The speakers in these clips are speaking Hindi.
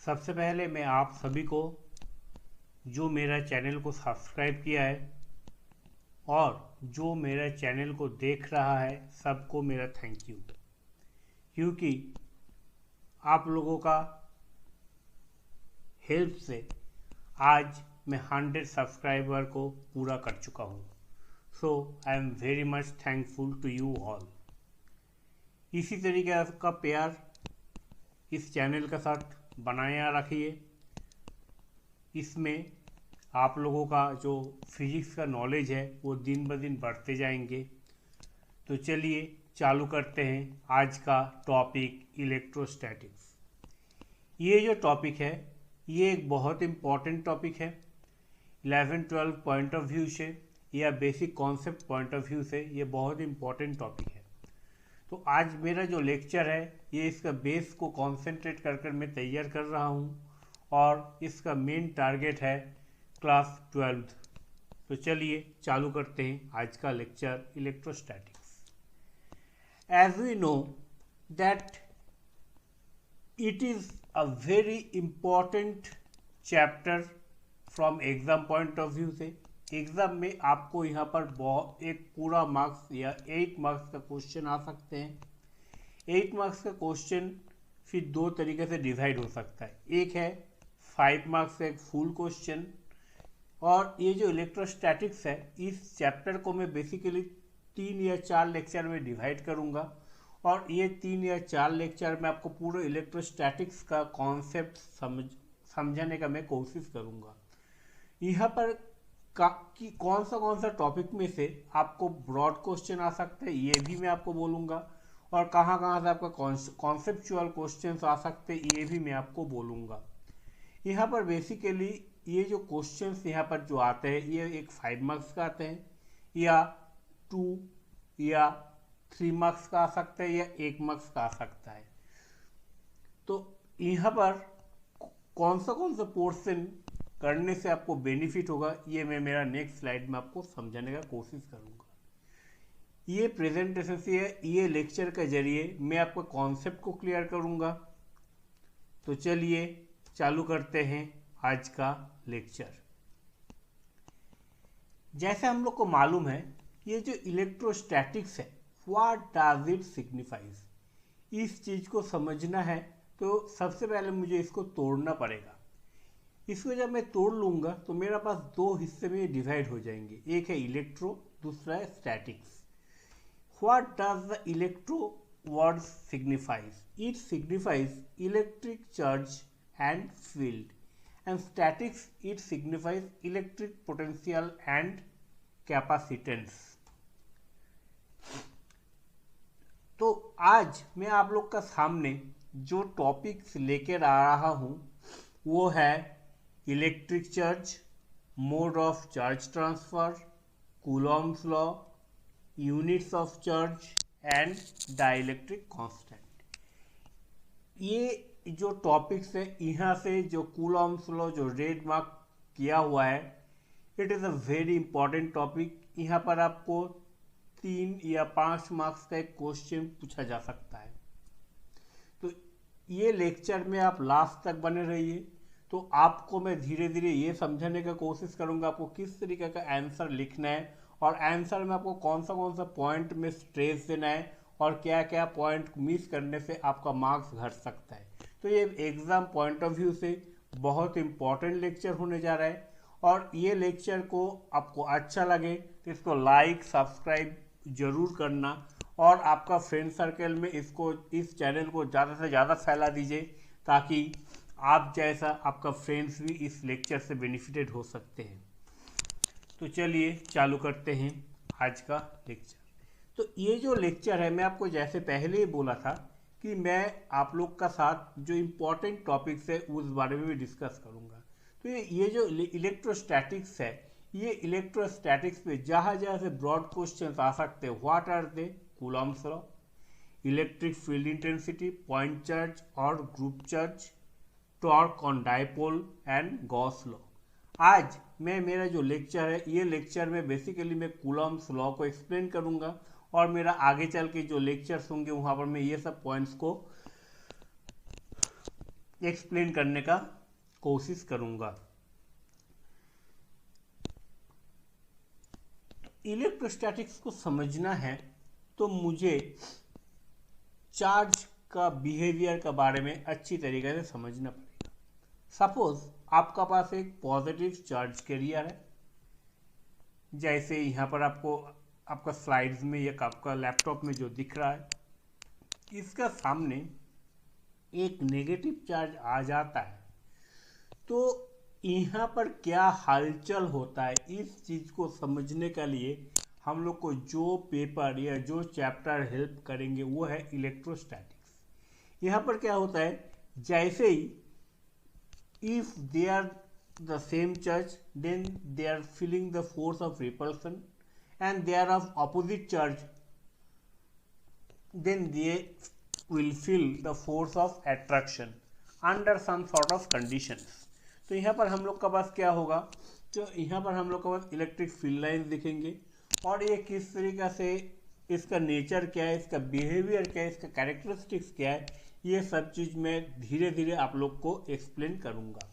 सबसे पहले मैं आप सभी को जो मेरा चैनल को सब्सक्राइब किया है और जो मेरा चैनल को देख रहा है सबको मेरा थैंक यू, क्योंकि आप लोगों का हेल्प से आज मैं 100 सब्सक्राइबर को पूरा कर चुका हूँ। So I am very much thankful to you all. इसी तरीके का प्यार इस चैनल के साथ बनाया रखिए। इसमें आप लोगों का जो फिजिक्स का नॉलेज है वो दिन ब दिन बढ़ते जाएंगे। तो चलिए चालू करते हैं आज का टॉपिक इलेक्ट्रोस्टैटिक्स। ये जो टॉपिक है ये एक बहुत इम्पॉर्टेंट टॉपिक है। 11-12 पॉइंट ऑफ व्यू से या basic concept point of view से ये बहुत इम्पॉर्टेंट टॉपिक है। तो आज मेरा जो लेक्चर है ये इसका बेस को कॉन्सेंट्रेट कर मैं तैयार कर रहा हूँ और इसका मेन टारगेट है क्लास 12। तो चलिए चालू करते हैं आज का lecture electrostatics. As we know that it is a very important chapter from exam point of view से। एग्ज़ाम में आपको यहाँ पर बहुत एक पूरा मार्क्स या 8 मार्क्स का क्वेश्चन आ सकते हैं। 8 मार्क्स का क्वेश्चन फिर दो तरीके से डिवाइड हो सकता है। एक है 5 मार्क्स का एक फुल क्वेश्चन, और ये जो इलेक्ट्रोस्टैटिक्स है इस चैप्टर को मैं बेसिकली 3 या 4 लेक्चर में डिवाइड करूँगा और ये 3 या 4 लेक्चर में आपको पूरे इलेक्ट्रोस्टैटिक्स का कॉन्सेप्ट समझाने का मैं कोशिश करूँगा। यहाँ पर कौन सा टॉपिक में से आपको ब्रॉड क्वेश्चन आ सकते हैं ये भी मैं आपको बोलूँगा, और कहाँ से आपका कॉन्सेप्चुअल क्वेश्चन आ सकते हैं ये भी मैं आपको बोलूँगा। यहाँ पर बेसिकली ये जो क्वेश्चंस यहाँ पर जो आते हैं ये एक 5 मार्क्स का आते हैं या 2 या 3 मार्क्स का आ सकता है या 1 मार्क्स का आ सकता है। तो यहाँ पर कौन सा पोर्शन करने से आपको बेनिफिट होगा ये मैं मेरा नेक्स्ट स्लाइड में आपको समझाने का कोशिश करूँगा। ये प्रेजेंटेशन से ये लेक्चर के जरिए मैं आपको कॉन्सेप्ट को क्लियर करूँगा। तो चलिए चालू करते हैं आज का लेक्चर। जैसे हम लोग को मालूम है ये जो इलेक्ट्रोस्टैटिक्स है व्हाट डज इट सिग्निफाइज, इस चीज़ को समझना है तो सबसे पहले मुझे इसको तोड़ना पड़ेगा। इसको जब मैं तोड़ लूँगा तो मेरे पास दो हिस्से में डिवाइड हो जाएंगे, एक है इलेक्ट्रो, दूसरा है statics. What does the electro word signifies? It signifies electric charge and field, and statics it signifies electric potential and capacitance। तो आज मैं आप लोग का सामने जो टॉपिक्स लेकर आ रहा हूँ वो है electric charge, mode of charge transfer, Coulomb's law, units of charge and dielectric constant. ये जो टॉपिक्स है यहाँ से जो कूलॉम्स लॉ जो रेड मार्क किया हुआ है it is a very important topic. यहाँ पर आपको 3 या 5 मार्क्स का एक क्वेश्चन पूछा जा सकता है। तो ये लेक्चर में आप लास्ट तक बने रहिए, तो आपको मैं धीरे धीरे ये समझाने का कोशिश करूँगा आपको किस तरीके का आंसर लिखना है और आंसर में आपको कौन सा पॉइंट में स्ट्रेस देना है और क्या क्या पॉइंट मिस करने से आपका मार्क्स घट सकता है। तो ये एग्ज़ाम पॉइंट ऑफ व्यू से बहुत इम्पॉर्टेंट लेक्चर होने जा रहा है, और ये लेक्चर को आपको अच्छा लगे तो इसको लाइक सब्सक्राइब जरूर करना और आपका फ्रेंड सर्कल में इस चैनल को ज़्यादा से ज़्यादा फैला दीजिए ताकि आप जैसा आपका फ्रेंड्स भी इस लेक्चर से बेनिफिटेड हो सकते हैं। तो चलिए चालू करते हैं आज का लेक्चर। तो ये जो लेक्चर है मैं आपको जैसे पहले ही बोला था कि मैं आप लोग का साथ जो इम्पोर्टेंट टॉपिक्स है उस बारे में भी डिस्कस करूंगा। तो ये जो इलेक्ट्रोस्टैटिक्स है ये इलेक्ट्रोस्टैटिक्स पे जहाँ से ब्रॉड क्वेश्चन आ सकते हैं। What are they? Coulomb's law, electric field intensity, point charge और group charge, torque on dipole and Gauss law. आज मैं मेरा जो लेक्चर है ये लेक्चर में बेसिकली मैं कूलॉम्स लॉ को एक्सप्लेन करूंगा और मेरा आगे चल के जो लेक्चर्स होंगे वहाँ पर मैं ये सब पॉइंट्स को एक्सप्लेन करने का कोशिश करूंगा। इलेक्ट्रोस्टैटिक्स को समझना है तो मुझे चार्ज का बिहेवियर के बारे में अच्छी तरीके से समझना पड़ेगा। सपोज आपका पास एक पॉजिटिव चार्ज कैरियर है, जैसे यहाँ पर आपको आपका स्लाइड्स में या आपका लैपटॉप में जो दिख रहा है, इसका सामने एक नेगेटिव चार्ज आ जाता है, तो यहाँ पर क्या हलचल होता है, इस चीज़ को समझने के लिए हम लोग को जो पेपर या जो चैप्टर हेल्प करेंगे वो है इलेक्ट्रोस्टैटिक्स। यहाँ पर क्या होता है, जैसे ही if they are the same charge then they are feeling the force of repulsion and they are of opposite charge then they will feel the force of attraction under some sort of conditions। तो यहाँ पर हम लोग का पास क्या होगा, तो यहाँ पर हम लोग का पास इलेक्ट्रिक फील्ड लाइन दिखेंगे और ये किस तरीके से, इसका नेचर क्या है, इसका बिहेवियर क्या है, इसका कैरेक्टरिस्टिक्स क्या है, ये सब चीज़ मैं धीरे धीरे आप लोग को एक्सप्लेन करूँगा।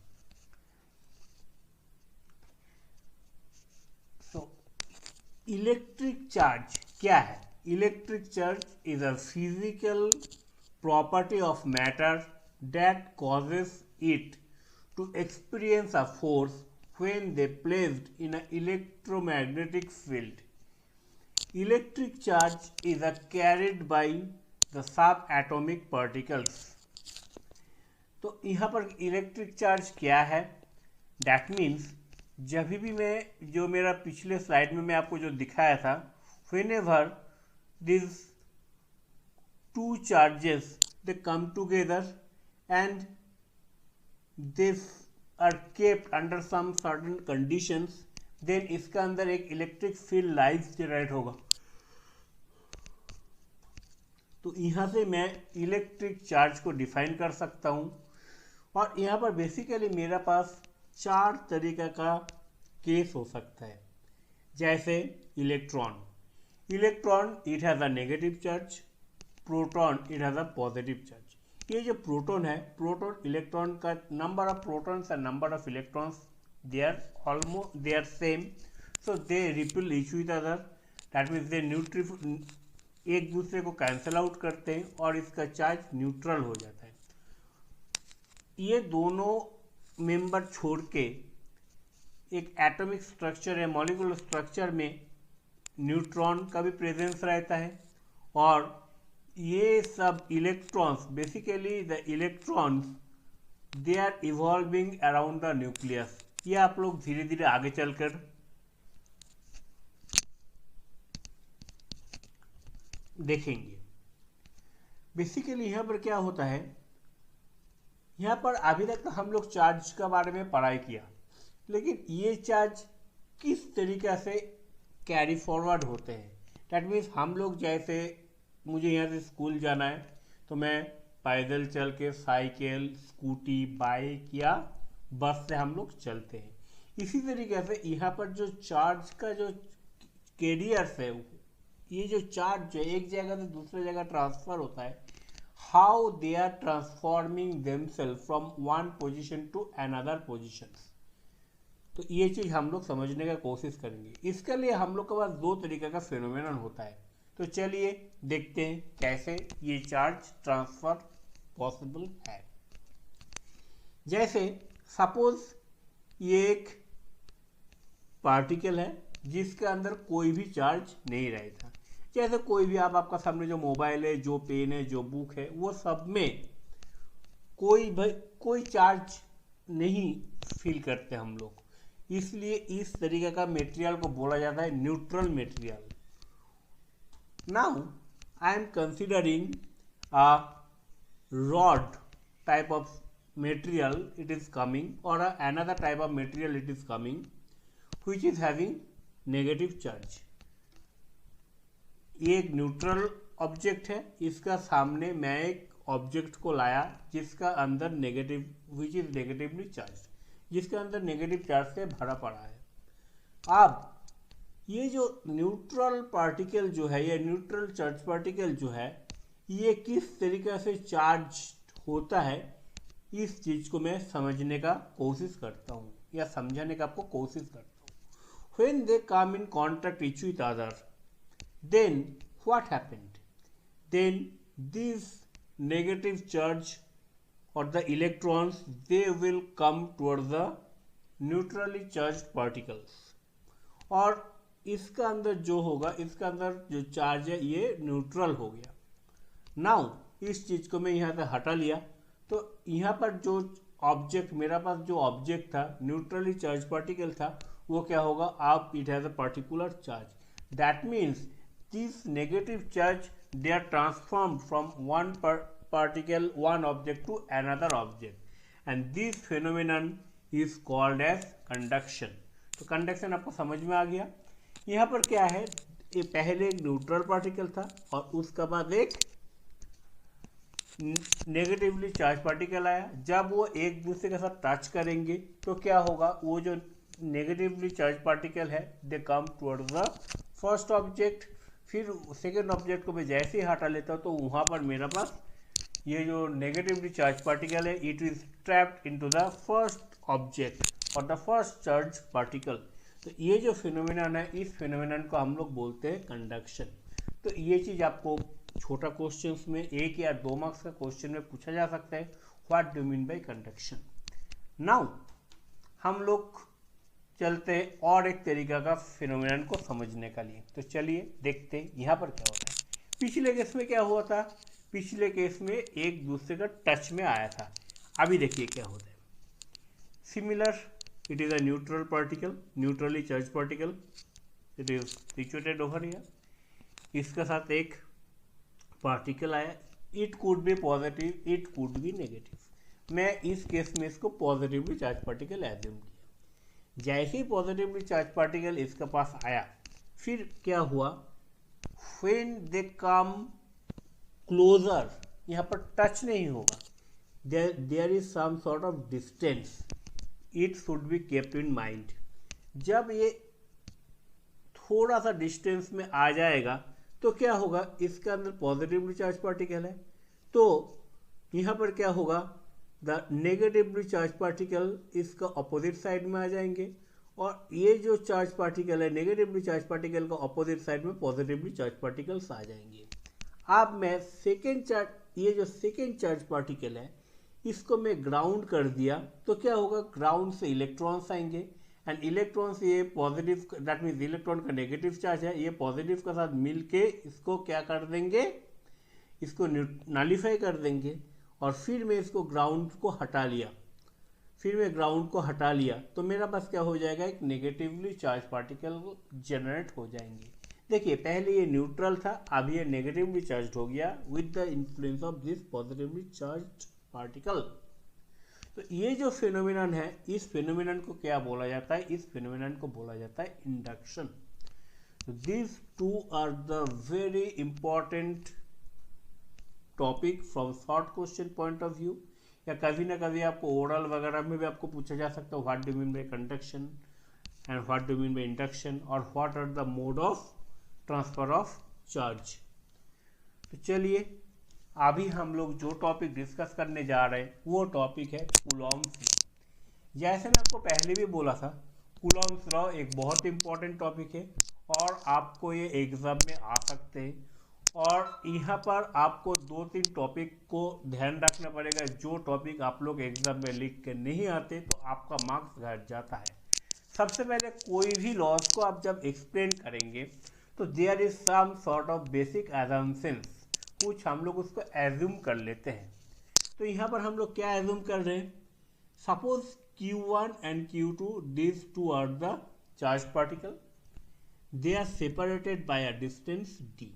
तो इलेक्ट्रिक चार्ज क्या है? Electric charge is a physical property of matter that causes it to experience a force when they placed in an electromagnetic field। Electric charge is carried by the subatomic particles। तो यहाँ पर इलेक्ट्रिक चार्ज क्या है? That means जब भी मैं, जो मेरा पिछले स्लाइड में मैं आपको जो दिखाया था, whenever these two charges they come together and they are kept under some certain conditions, then इसका अंदर एक इलेक्ट्रिक फील्ड लाइन जनरेट होगा। तो यहाँ से मैं इलेक्ट्रिक चार्ज को डिफाइन कर सकता हूँ और यहाँ पर बेसिकली मेरे पास 4 तरीके का केस हो सकता है। जैसे electron it has a negative charge, proton it has a positive charge. ये जो प्रोटॉन है, प्रोटॉन इलेक्ट्रॉन का number of protons and number of electrons they are same, so they repel each with other, that means they एक दूसरे को कैंसिल आउट करते हैं और इसका चार्ज न्यूट्रल हो जाता है। ये दोनों मेंबर छोड़ के एक एटॉमिक स्ट्रक्चर या मॉलिक्यूलर स्ट्रक्चर में न्यूट्रॉन का भी प्रेजेंस रहता है और ये सब electrons, basically the electrons they are evolving around the nucleus. ये आप लोग धीरे धीरे आगे चलकर देखेंगे। बेसिकली यहाँ पर क्या होता है, यहाँ पर अभी तक तो हम लोग चार्ज के बारे में पढ़ाई किया, लेकिन ये चार्ज किस तरीके से कैरी फॉरवर्ड होते हैं। दैट मीन्स हम लोग, जैसे मुझे यहाँ से स्कूल जाना है तो मैं पैदल चल के, साइकिल, स्कूटी, बाइक या बस से हम लोग चलते हैं। इसी तरीके से यहाँ पर जो चार्ज का जो कैरियर्स है, ये जो चार्ज जो एक जगह से दूसरे जगह ट्रांसफर होता है, how they are transforming themself from one position to another position. तो ये चीज़ हम लोग समझने का कोशिश करेंगे। इसके लिए हम लोग के पास 2 तरीके का फिनोमेनन होता है। तो चलिए देखते हैं कैसे ये चार्ज ट्रांसफर पॉसिबल है। जैसे सपोज ये एक पार्टिकल है जिसके अंदर कोई भी चार्ज नहीं रहता। जैसे कोई भी आपका सामने जो मोबाइल है, जो पेन है, जो बुक है, वो सब में कोई चार्ज नहीं फील करते हम लोग, इसलिए इस तरीके का मटेरियल को बोला जाता है neutral material. Now I am considering a rod type of material it is coming, or another type of material it is coming which is having negative charge। ये एक न्यूट्रल ऑब्जेक्ट है, इसका सामने मैं एक ऑब्जेक्ट को लाया जिसका अंदर negative, which is negatively charge, जिसका अंदर नेगेटिव चार्ज से भरा पड़ा है। अब ये जो न्यूट्रल पार्टिकल जो है, ये न्यूट्रल चार्ज पार्टिकल जो है, ये किस तरीके से चार्ज होता है, इस चीज को मैं समझने का कोशिश करता हूँ या समझाने का आपको कोशिश करता हूँ। When they come in contact with other, then what happened, then this negative charge or the electrons, they will come towards the neutrally charged particles, और इसका अंदर जो होगा, इसका अंदर जो चार्ज है ये न्यूट्रल हो गया। नाउ इस चीज को मैं यहाँ से हटा लिया, तो यहाँ पर जो ऑब्जेक्ट, मेरा पास जो ऑब्जेक्ट था न्यूट्रली चार्ज पार्टिकल था, वो क्या होगा, आप it has a particular charge. That means this negative charge they are transformed from one particle, one object to another object, and this phenomenon is called as conduction। तो कंडक्शन आपको समझ में आ गया। यहाँ पर क्या है, ये पहले एक न्यूट्रल पार्टिकल था और उसके बाद एक नेगेटिवली चार्ज पार्टिकल आया। जब वो एक दूसरे के साथ टच करेंगे तो क्या होगा, वो जो नेगेटिवली चार्ज पार्टिकल है दे कम टुवर्ड्स द फर्स्ट ऑब्जेक्ट, फिर सेकेंड ऑब्जेक्ट को मैं जैसे ही हटा लेता हूँ तो वहाँ पर मेरा पास ये जो नेगेटिवली चार्ज पार्टिकल है it is trapped into the first object और द फर्स्ट चार्ज पार्टिकल। तो ये जो फिनोमिनन है, इस फिनोमिनन को हम लोग बोलते हैं कंडक्शन। तो ये चीज़ आपको छोटा क्वेश्चंस में 1 या 2 मार्क्स का क्वेश्चन में पूछा जा सकता है, what do mean by conduction. Now हम लोग चलते हैं और एक तरीका का फिनोमिनन को समझने का लिए। तो चलिए देखते हैं यहाँ पर क्या होता है। पिछले केस में क्या हुआ था, पिछले केस में एक दूसरे का टच में आया था। अभी देखिए क्या होता है। Similar, it is a neutral particle, neutrally charge particle, it is situated over here. इसके साथ एक पार्टिकल आया, it could be positive, it could be negative. मैं इस केस में इसको पॉजिटिवली चार्ज पार्टिकल एज्यूम किया। जैसे ही पॉजिटिवली चार्ज पार्टिकल इसके पास आया, फिर क्या हुआ, व्हेन दे कम क्लोजर, यहाँ पर टच नहीं होगा, there is some sort of distance, it should be kept in mind. जब ये थोड़ा सा डिस्टेंस में आ जाएगा तो क्या होगा, इसके अंदर पॉजिटिवली चार्ज पार्टिकल है, तो यहाँ पर क्या होगा, द नेगेटिवली चार्ज पार्टिकल इसका अपोजिट साइड में आ जाएंगे, और ये जो चार्ज पार्टिकल है नेगेटिवली चार्ज पार्टिकल का अपोजिट साइड में पॉजिटिवली चार्ज पार्टिकल्स आ जाएंगे। अब मैं सेकेंड चार्ज, ये जो सेकेंड चार्ज पार्टिकल है इसको मैं ग्राउंड कर दिया, तो क्या होगा, ग्राउंड से इलेक्ट्रॉन्स आएंगे, एंड इलेक्ट्रॉन्स ये पॉजिटिव, दैट मीन्स इलेक्ट्रॉन का नेगेटिव चार्ज है, ये पॉजिटिव के साथ मिलके इसको क्या कर देंगे, इसको नलिफाई कर देंगे। और फिर मैं इसको ग्राउंड को हटा लिया, फिर मैं ग्राउंड को हटा लिया, तो मेरा पास क्या हो जाएगा, एक नेगेटिवली चार्ज पार्टिकल जनरेट हो जाएंगे। देखिए पहले ये न्यूट्रल था, अब ये नेगेटिवली चार्ज हो गया with the influence of this positively charge particle. तो ये जो फिनोमिनन है, इस फिनोमिनन को क्या बोला जाता है, इस फिनोमिनन को बोला जाता है इंडक्शन। तो this two are the very important topic from short question point of view, या कभी ना कभी आपको ओरल वगैरह में भी आपको पूछा जा सकता है, what do mean by conduction and what do mean by induction, और what are the mode of transfer of charge. तो चलिए अभी हम लोग जो टॉपिक डिस्कस करने जा रहे हैं वो टॉपिक है कूलॉम्स लॉ। जैसे मैं आपको पहले भी बोला था, कूलॉम्स लॉ एक बहुत इंपॉर्टेंट टॉपिक है और आपको ये एग्जाम में आ सकते हैं, और यहाँ पर आपको 2-3 टॉपिक को ध्यान रखना पड़ेगा। जो टॉपिक आप लोग एग्जाम में लिख के नहीं आते तो आपका मार्क्स घट जाता है। सबसे पहले कोई भी लॉज को आप जब एक्सप्लेन करेंगे तो there is some sort of basic assumptions, कुछ हम लोग उसको एज्यूम कर लेते हैं। तो यहाँ पर हम लोग क्या एज्यूम कर रहे हैं, suppose Q1 and Q2, these two are the charged particle, they are separated by a distance d।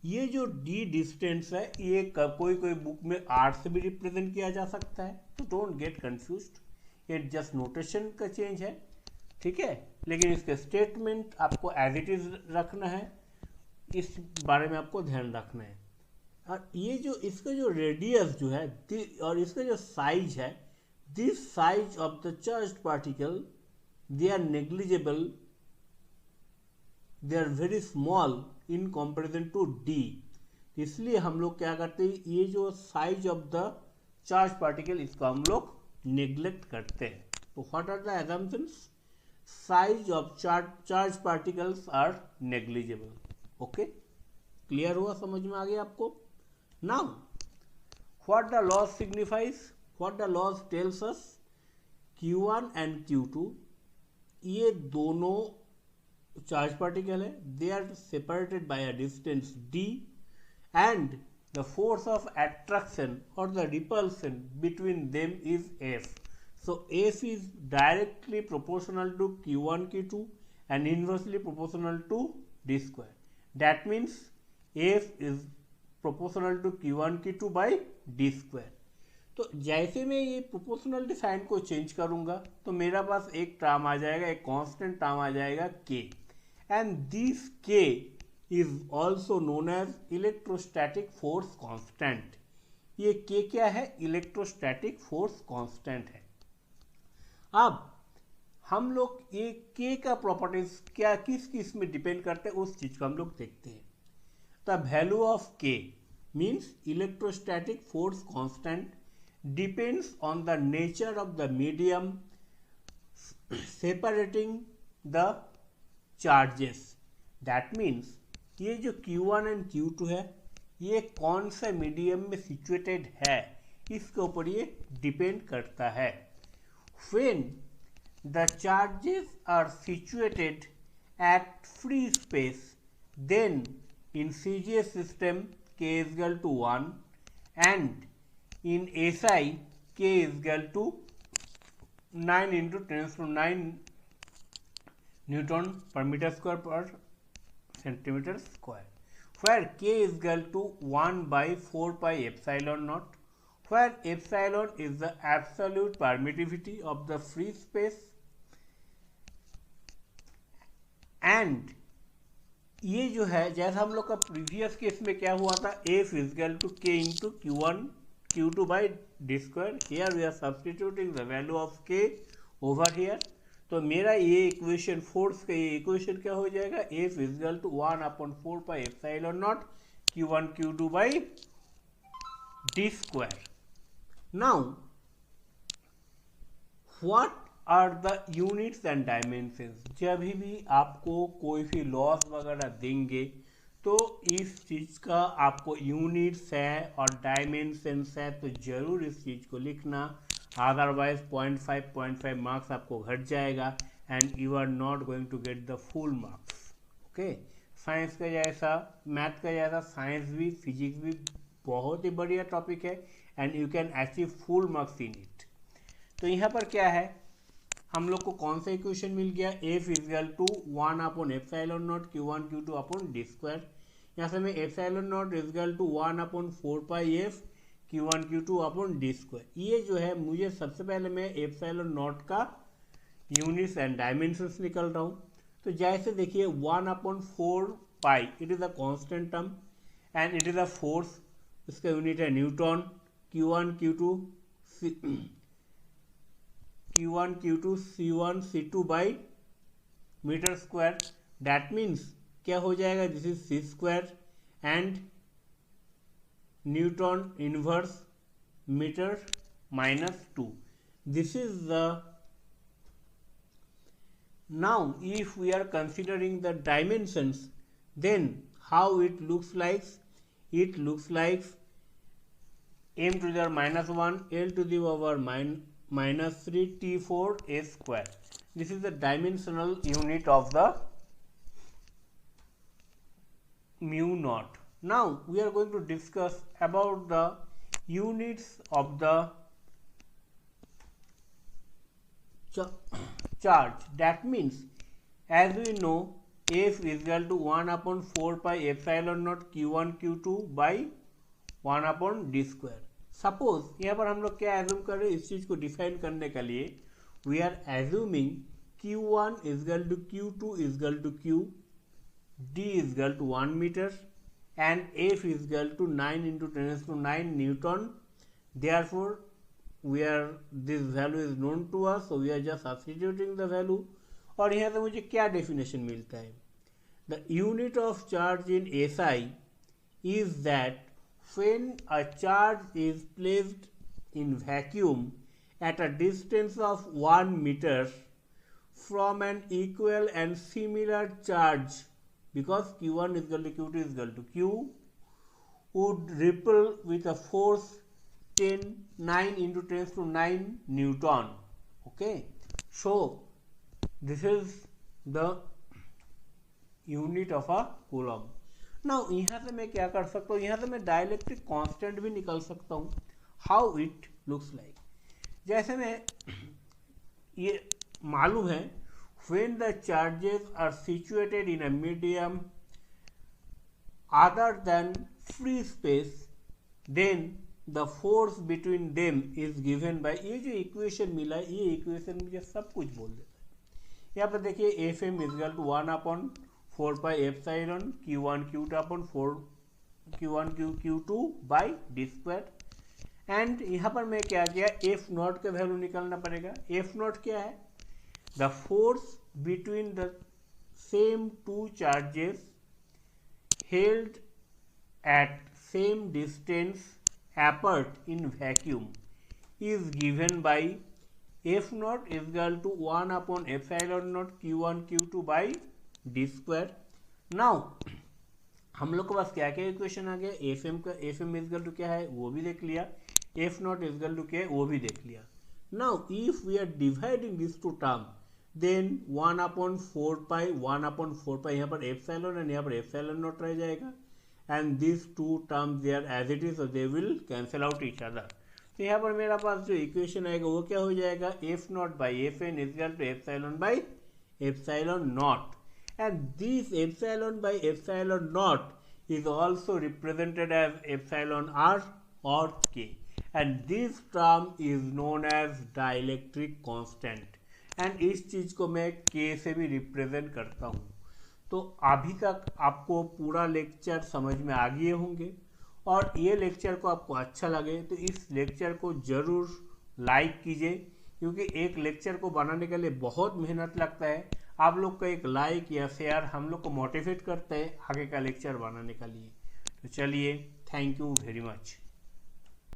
ये जो d डिस्टेंस है ये कोई कोई बुक में r से भी रिप्रेजेंट किया जा सकता है, तो डोंट गेट कंफ्यूज्ड, ये जस्ट नोटेशन का चेंज है, ठीक है, लेकिन इसके स्टेटमेंट आपको एज इट इज रखना है, इस बारे में आपको ध्यान रखना है। और ये जो इसका जो रेडियस जो है और इसका जो साइज है, this size of the charged particle they are negligible, they are very small in comparison to D. इसलिए हम लोग क्या करते हैं, ये जो size of the charge particle, इसको हम लोग नेग्लेक्ट करते हैं। तो what are the assumptions? Size of charge particles are negligible. Okay, clear हुआ, समझ में आ गया आपको? Now what the laws signifies, what the laws tells us? Q1 and Q2 ये दोनों चार्ज पार्टिकल है, they are separated by a distance d and the force of attraction or the repulsion between them is F. So F is directly proportional to Q1 Q2 and inversely proportional to d square. That means F is proportional to Q1 Q2 by d square. तो जैसे मैं ये प्रोपोर्शनल साइन को चेंज करूंगा तो मेरा पास एक टर्म आ जाएगा, एक कांस्टेंट टर्म आ जाएगा K, and this K is also known as electrostatic force constant. ये K क्या है? इलेक्ट्रोस्टैटिक फोर्स कांस्टेंट है। अब हम लोग ये K का प्रॉपर्टीज क्या किस किस में डिपेंड करते हैं उस चीज को हम लोग देखते हैं। The value of K means electrostatic force constant depends on the nature of the medium separating the charges. That means ये जो Q1 एंड Q2 है ये कौन सा मीडियम में सिचुएटेड है इसके ऊपर ये डिपेंड करता है। When the charges are situated at free space, then in CGS system K is equal to 1 and in SI K is equal to 9 into 10⁹ Newton per meter square per centimeter square, where K is equal to 1 by 4 pi epsilon naught, where epsilon is the absolute permittivity of the free space, and ये जो है जैसा हम लोग का प्रीवियस केस में क्या हुआ था, F is equal to K into Q1 Q2 by d square. Here we are substituting the value of K over here. तो मेरा ये इक्वेशन फोर्स का ये इक्वेशन क्या हो जाएगा? F is equal to 1/4 pi epsilon naught Q1 Q2 by d square. Now what are the units and dimensions? जब भी आपको कोई भी लॉस वगैरह देंगे तो इस चीज़ का आपको यूनिट्स है और डायमेंशंस है, तो जरूर इस चीज़ को लिखना, अदरवाइज 0.5 मार्क्स आपको घट जाएगा and you are not going to get the full marks. Okay, science का जैसा मैथ का जैसा साइंस भी फिजिक्स भी बहुत ही बढ़िया टॉपिक है and you can achieve full marks in it. तो यहाँ पर क्या है, हम लोग को कौन सा इक्वेशन मिल गया? F is equal to 1/epsilon naught Q1 Q2 upon d square। यहाँ से मैं epsilon naught is equal to 1/4 pi F Q1 Q2 upon d square। ये जो है मुझे सबसे पहले मैं epsilon naught का यूनिट्स एंड डायमेंशंस निकल रहा हूँ। तो जैसे देखिए 1/4 pi it is a constant term and it is a force, इसका यूनिट है newton. Q1 Q2 C1 C2 by metre square, that means क्या हो जाएगा? This is C square and newton inverse metre -2। This is the now if we are considering the dimensions then how it looks like? It looks like m to the power -1 l to the power -3 T4 a square. This is the dimensional unit of the mu naught. Now we are going to discuss about the units of the charge. That means as we know F is equal to 1/4 pi epsilon naught Q1 Q2 by 1/d square. Suppose यहाँ पर हम लोग क्या एज्यूम कर रहे हैं, इस चीज को डिफाइन करने के लिए we are assuming Q1 is equal to Q2 is equal to Q, D is equal to 1 meter and F is equal to 9 into 10⁹ Newton. Therefore this value is known to us, so we are just substituting the value. और यहाँ से मुझे क्या डेफिनेशन मिलता है? The unit of charge in SI is that when a charge is placed in vacuum at a distance of 1 meter from an equal and similar charge, because Q1 is equal to Q2 is equal to Q, would repel with a force 9 into 10 to 9 Newton. Okay, so this is the unit of a coulomb. Now यहाँ से मैं क्या कर सकता हूँ, यहाँ से मैं डाइलेक्ट्रिक कांस्टेंट भी निकल सकता हूँ. हाउ इट लुक्स लाइक, जैसे मैं ये मालूम है, when the charges are situated in a medium other than free space, then the force between them is given by, ये जो इक्वेशन मिला है, ये इक्वेशन मुझे सब कुछ बोल देता है. यहाँ पर देखिए F M equal to 1/4 pi epsilon Q1 Q2/4 Q1 Q2 by D square. And यहाँ पर मैं क्या किया, एफ नॉट का वैल्यू निकालना पड़ेगा. एफ नॉट क्या है, the force between the same two charges held at same distance apart in vacuum is given by F naught is equal to 1/epsilon Q1 Q2 by d square. Now हम लोग के पास क्या क्या इक्वेशन आ गया, एफ एम का, F M is equal to क्या है वो भी देख लिया, F naught is equal to क्या है वो भी देख लिया. Now if we are dividing this two term, then 1/4 pi यहाँ पर एप्सिलॉन एंड यहाँ पर एप्सिलॉन नॉट रह जाएगा, and these two terms they are as it is, so they will cancel out each other. तो यहाँ पर मेरा पास जो इक्वेशन आएगा वो क्या हो जाएगा, F naught by F N is equal to epsilon by epsilon naught, and this epsilon by epsilon naught is also represented as epsilon R or K, and this term is known as dielectric constant, and इस चीज को मैं के से भी रिप्रेजेंट करता हूँ. तो अभी तक आपको पूरा लेक्चर समझ में आ गए होंगे, और ये लेक्चर को आपको अच्छा लगे तो इस लेक्चर को ज़रूर लाइक कीजिए, क्योंकि एक लेक्चर को बनाने के लिए बहुत मेहनत लगता है. आप लोग का एक लाइक या शेयर हम लोग को मोटिवेट करता है आगे का लेक्चर बनाने के लिए. तो चलिए, थैंक यू वेरी मच.